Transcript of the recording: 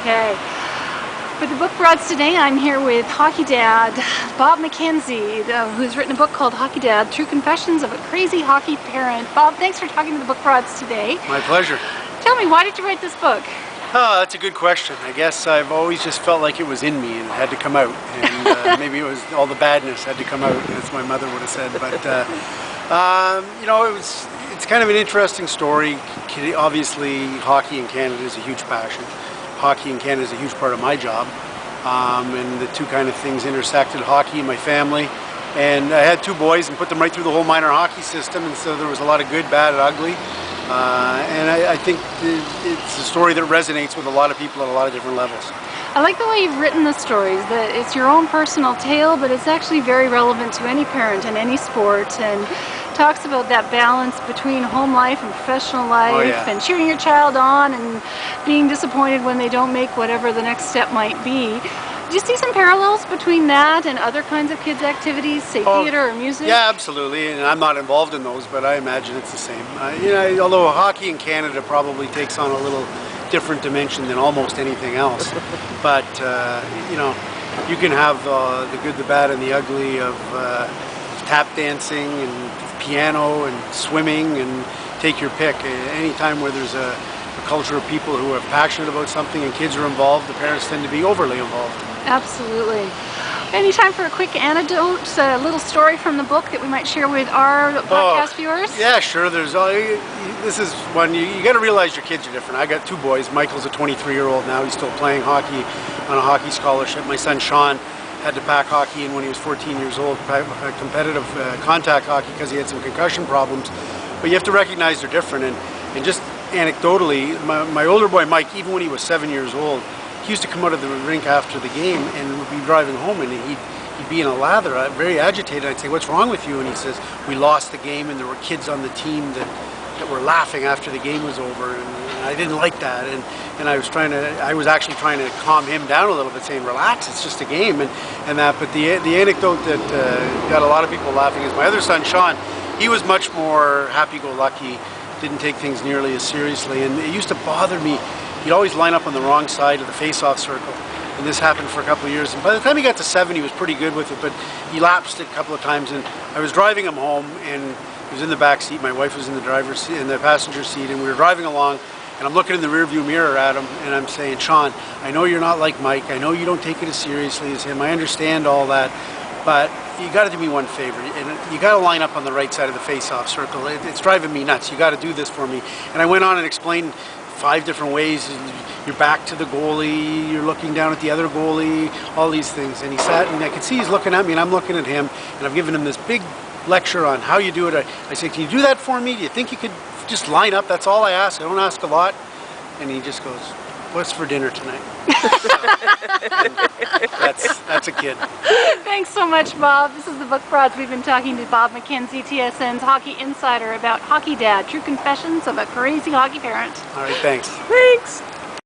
Okay. For the Book Broads today, I'm here with hockey dad, Bob McKenzie, who's written a book called Hockey Dad, True Confessions of a Crazy Hockey Parent. Bob, thanks for talking to the Book Broads today. My pleasure. Tell me, why did you write this book? Oh, that's a good question. I guess I've always just felt like it was in me and it had to come out. And maybe it was all the badness had to come out, as my mother would have said. But, you know, it's kind of an interesting story. Obviously, hockey in Canada is a huge passion. Hockey in Canada is a huge part of my job. And the two kind of things intersected, hockey and my family. And I had two boys and put them right through the whole minor hockey system. And so there was a lot of good, bad, and ugly. And I think it's a story that resonates with a lot of people at a lot of different levels. I like the way you've written the stories, that it's your own personal tale, but it's actually very relevant to any parent in any sport, and talks about that balance between home life and professional life, and cheering your child on and being disappointed when they don't make whatever the next step might be. Do you see some parallels between that and other kinds of kids' activities, say theater or music? Yeah, absolutely, and I'm not involved in those, but I imagine it's the same. You know, although hockey in Canada probably takes on a little different dimension than almost anything else, but you know, you can have the good, the bad, and the ugly of tap dancing and piano and swimming, and take your pick. Anytime where there's a culture of people who are passionate about something and kids are involved, the parents tend to be overly involved. Absolutely. Any time for a quick anecdote, a little story from the book that we might share with our podcast viewers? Yeah, sure. This is one, you got to realize your kids are different. I got two boys. Michael's a 23-year-old now. He's still playing hockey on a hockey scholarship. My son Sean had to pack hockey in when he was 14 years old, competitive contact hockey, because he had some concussion problems. But you have to recognize they're different. And just anecdotally, my older boy Mike, even when he was 7 years old, he used to come out of the rink after the game and would be driving home, and he'd be in a lather, very agitated. I'd say, "What's wrong with you?" And he says, "We lost the game, and there were kids on the team that were laughing after the game was over, and I didn't like that." And I was actually trying to calm him down a little bit, saying, "Relax, it's just a game," and that. But the anecdote that got a lot of people laughing is my other son Sean. He was much more happy-go-lucky, didn't take things nearly as seriously, and it used to bother me. He'd always line up on the wrong side of the face-off circle, and this happened for a couple of years. And by the time he got to 7, he was pretty good with it, but he lapsed it a couple of times. And I was driving him home, and he was in the back seat. My wife was in the driver's seat, in the passenger seat, and we were driving along. And I'm looking in the rearview mirror at him, and I'm saying, "Sean, I know you're not like Mike. I know you don't take it as seriously as him. I understand all that, but you got to do me one favor, and you got to line up on the right side of the face-off circle. It's driving me nuts. You got to do this for me." And I went on and explained 5 different ways. You're back to the goalie, you're looking down at the other goalie, all these things. And he sat, and I could see he's looking at me, and I'm looking at him, and I've given him this big lecture on how you do it. I said, "Can you do that for me? Do you think you could just line up? That's all I ask. I don't ask a lot." And he just goes, "What's for dinner tonight?" That's a kid. Thanks so much, Bob. This is the Book Broads. We've been talking to Bob McKenzie, TSN's hockey insider, about Hockey Dad, True Confessions of a Crazy Hockey Parent. All right, thanks. Thanks.